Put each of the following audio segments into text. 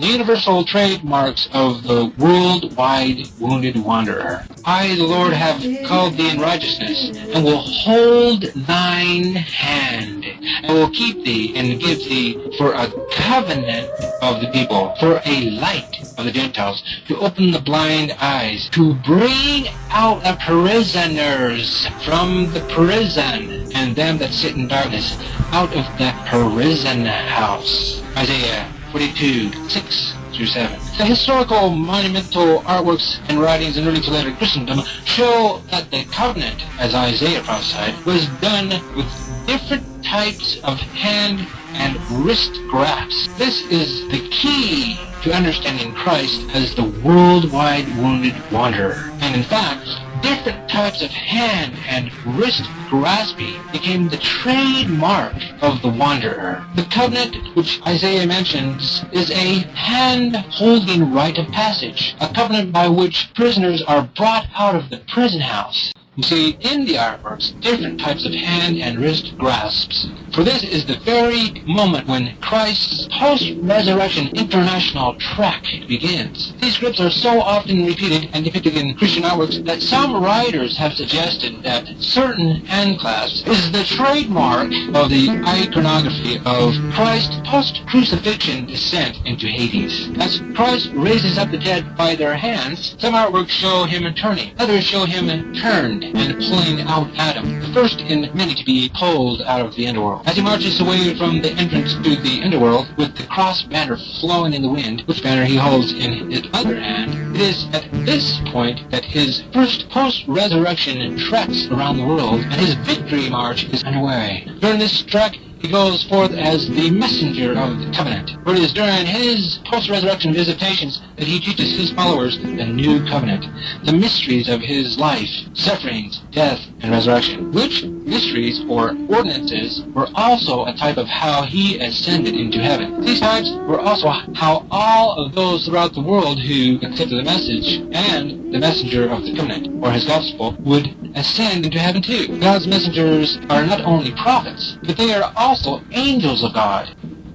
the universal trademarks of the worldwide wounded wanderer. I, the Lord, have called thee in righteousness, and will hold thine hand, and will keep thee, and give thee for a covenant of the people, for a light of the Gentiles, to open the blind eyes, to bring out the prisoners from the prison, and them that sit in darkness out of the prison house. Isaiah 42:6-7. The historical monumental artworks and writings in early to later Christendom show that the covenant, as Isaiah prophesied, was done with different types of hand and wrist grasps. This is the key to understanding Christ as the worldwide wounded wanderer. And in fact, different types of hand and wrist grasping became the trademark of the wanderer. The covenant which Isaiah mentions is a hand-holding rite of passage, a covenant by which prisoners are brought out of the prison house. You see, in the artworks, different types of hand and wrist grasps. For this is the very moment when Christ's post-resurrection international trek begins. These scripts are so often repeated and depicted in Christian artworks that some writers have suggested that certain hand clasps is the trademark of the iconography of Christ's post-crucifixion descent into Hades. As Christ raises up the dead by their hands, some artworks show him turning, others show him turned and pulling out Adam, the first in many to be pulled out of the underworld. As he marches away from the entrance to the underworld with the cross banner flowing in the wind, which banner he holds in his other hand, it is at this point that his first post-resurrection treks around the world and his victory march is underway. During this trek, he goes forth as the messenger of the covenant. For it is during his post-resurrection visitations that he teaches his followers the new covenant, the mysteries of his life, sufferings, death, and resurrection, which mysteries or ordinances were also a type of how he ascended into heaven. These types were also how all of those throughout the world who accepted the message and the messenger of the covenant, or his gospel, would ascend into heaven too. God's messengers are not only prophets, but they are also angels of God.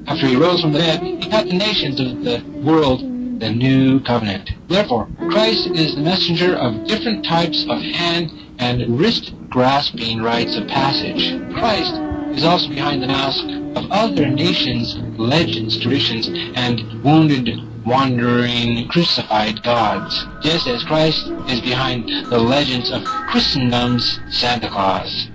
After he rose from the dead, he taught the nations of the world the new covenant. Therefore, Christ is the messenger of different types of hand and wrist grasping rites of passage. Christ is also behind the mask of other nations' legends, traditions, and wounded, wandering, crucified gods, just as Christ is behind the legends of Christendom's Santa Claus.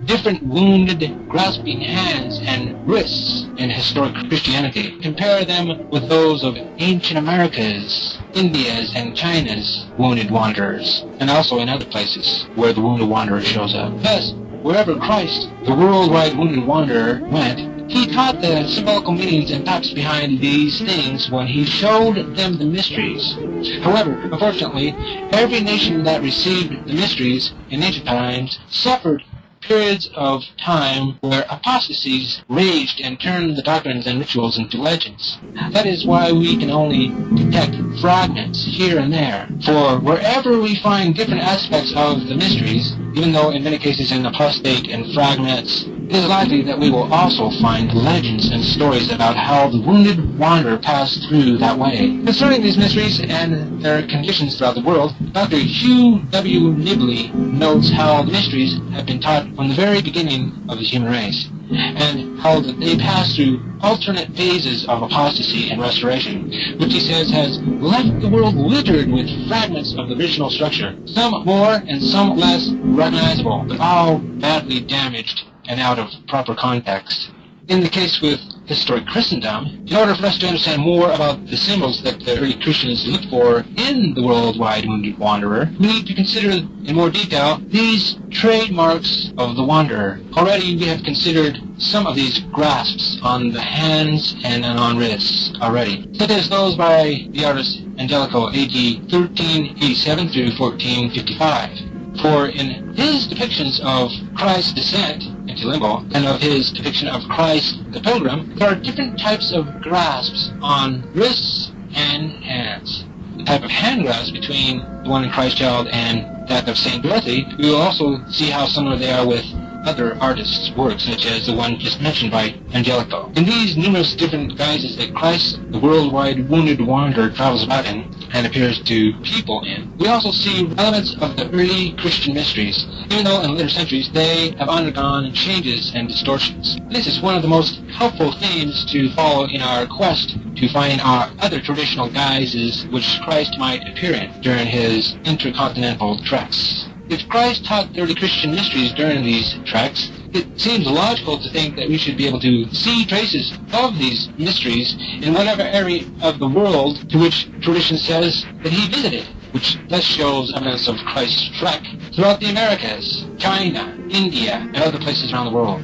Different wounded, grasping hands and wrists in historic Christianity. Compare them with those of ancient America's, India's, and China's wounded wanderers, and also in other places where the wounded wanderer shows up. Thus, wherever Christ, the worldwide wounded wanderer, went, he taught the symbolical meanings and types behind these things when he showed them the mysteries. However, unfortunately, every nation that received the mysteries in ancient times suffered periods of time where apostasies raged and turned the doctrines and rituals into legends. That is why we can only detect fragments here and there. For wherever we find different aspects of the mysteries, even though in many cases in apostate and fragments, it is likely that we will also find legends and stories about how the wounded wanderer passed through that way. Concerning these mysteries and their conditions throughout the world, Dr. Hugh W. Nibley notes how the mysteries have been taught from the very beginning of the human race, and how that they pass through alternate phases of apostasy and restoration, which he says has left the world littered with fragments of the original structure, some more and some less recognizable, but all badly damaged and out of proper context. In the case with historic Christendom, in order for us to understand more about the symbols that the early Christians looked for in the worldwide wounded wanderer, we need to consider in more detail these trademarks of the wanderer. Already we have considered some of these grasps on the hands and on wrists already, such as those by the artist Angelico AD 1387 through 1455. For in his depictions of Christ's descent into Limbo, and of his depiction of Christ the Pilgrim, there are different types of grasps on wrists and hands. The type of hand grasp between the one in Christ Child and that of St. Dorothy, we will also see how similar they are with other artists' work, such as the one just mentioned by Angelico. In these numerous different guises that Christ, the worldwide wounded wanderer, travels about in and appears to people in, we also see elements of the early Christian mysteries, even though in later centuries they have undergone changes and distortions. This is one of the most helpful themes to follow in our quest to find our other traditional guises which Christ might appear in during his intercontinental treks. If Christ taught the early Christian mysteries during these treks, it seems logical to think that we should be able to see traces of these mysteries in whatever area of the world to which tradition says that he visited, which thus shows evidence of Christ's trek throughout the Americas, China, India, and other places around the world.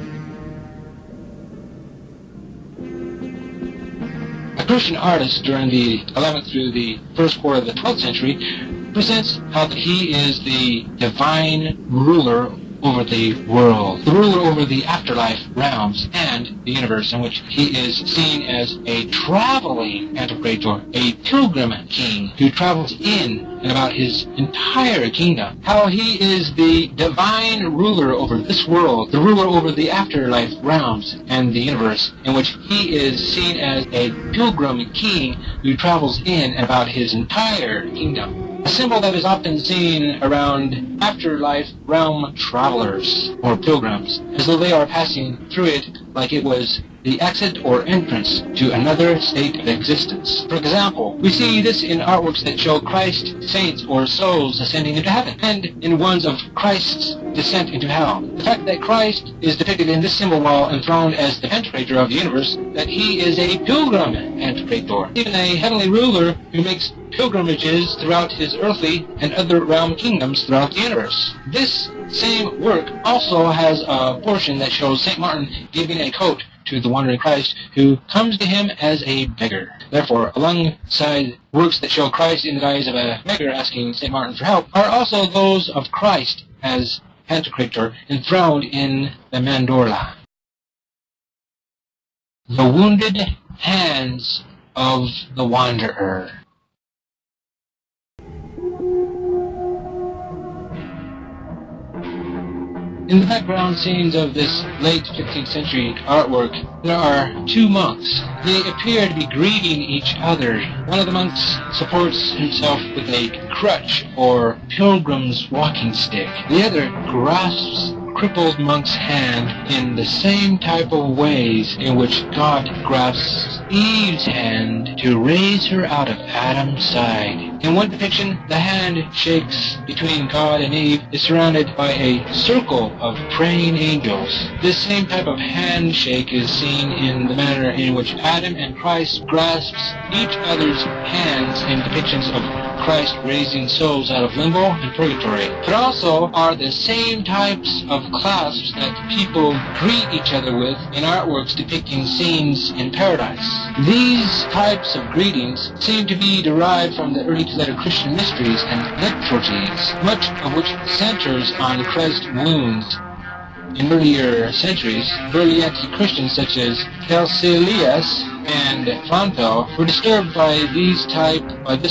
A Christian artist during the 11th through the first quarter of the 12th century presents how that he is the divine ruler over the world, the ruler over the afterlife realms and the universe, in which he is seen as a traveling antipator, a pilgrim king who travels in and about his entire kingdom. How he is the divine ruler over this world, the ruler over the afterlife realms and the universe, in which he is seen as a pilgrim king who travels in and about his entire kingdom. A symbol that is often seen around afterlife realm travelers or pilgrims, as though they are passing through it like it was the exit or entrance to another state of existence. For example, we see this in artworks that show Christ, saints, or souls ascending into heaven, and in ones of Christ's descent into hell. The fact that Christ is depicted in this symbol while enthroned as the Pantocrator of the universe, that he is a pilgrim Pantocrator, even a heavenly ruler who makes pilgrimages throughout his earthly and other realm kingdoms throughout the universe. This same work also has a portion that shows St. Martin giving a coat to the wandering Christ, who comes to him as a beggar. Therefore, alongside works that show Christ in the guise of a beggar asking St. Martin for help, are also those of Christ as Pantocrator enthroned in the mandorla. The wounded hands of the wanderer. In the background scenes of this late 15th century artwork, there are two monks. They appear to be greeting each other. One of the monks supports himself with a crutch or pilgrim's walking stick. The other grasps crippled monk's hand in the same type of ways in which God grasps Eve's hand to raise her out of Adam's side. In one depiction, the hand shakes between God and Eve is surrounded by a circle of praying angels. This same type of handshake is seen in the manner in which Adam and Christ grasps each other's hands in depictions of Christ raising souls out of Limbo and Purgatory. But also are the same types of clasps that people greet each other with in artworks depicting scenes in paradise. These types of greetings seem to be derived from the early to later Christian mysteries and liturgies, much of which centers on Christ's wounds. In earlier centuries, early anti-Christians such as Caecilius and Fronto were disturbed by this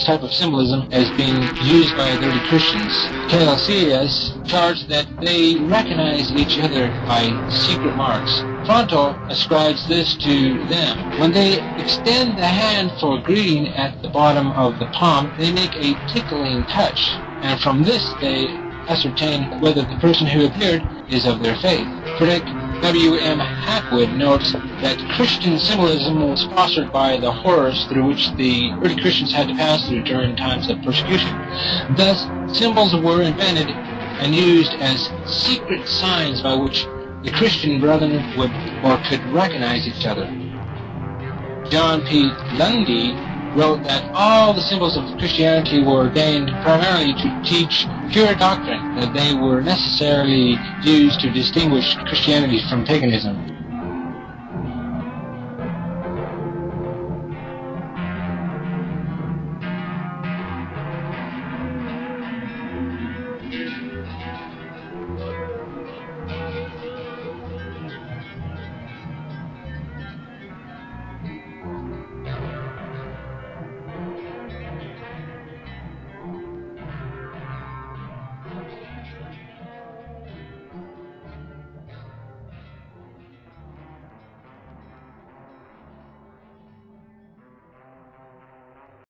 type of symbolism as being used by the early Christians. Caecilius charged that they recognize each other by secret marks. Fronto ascribes this to them. When they extend the hand for greeting at the bottom of the palm, they make a tickling touch, and from this they ascertain whether the person who appeared is of their faith. Critic W.M. Hackwood notes that Christian symbolism was fostered by the horrors through which the early Christians had to pass through during times of persecution. Thus, symbols were invented and used as secret signs by which the Christian brethren would or could recognize each other. John P. Lundy wrote that all the symbols of Christianity were ordained primarily to teach pure doctrine, that they were necessarily used to distinguish Christianity from paganism.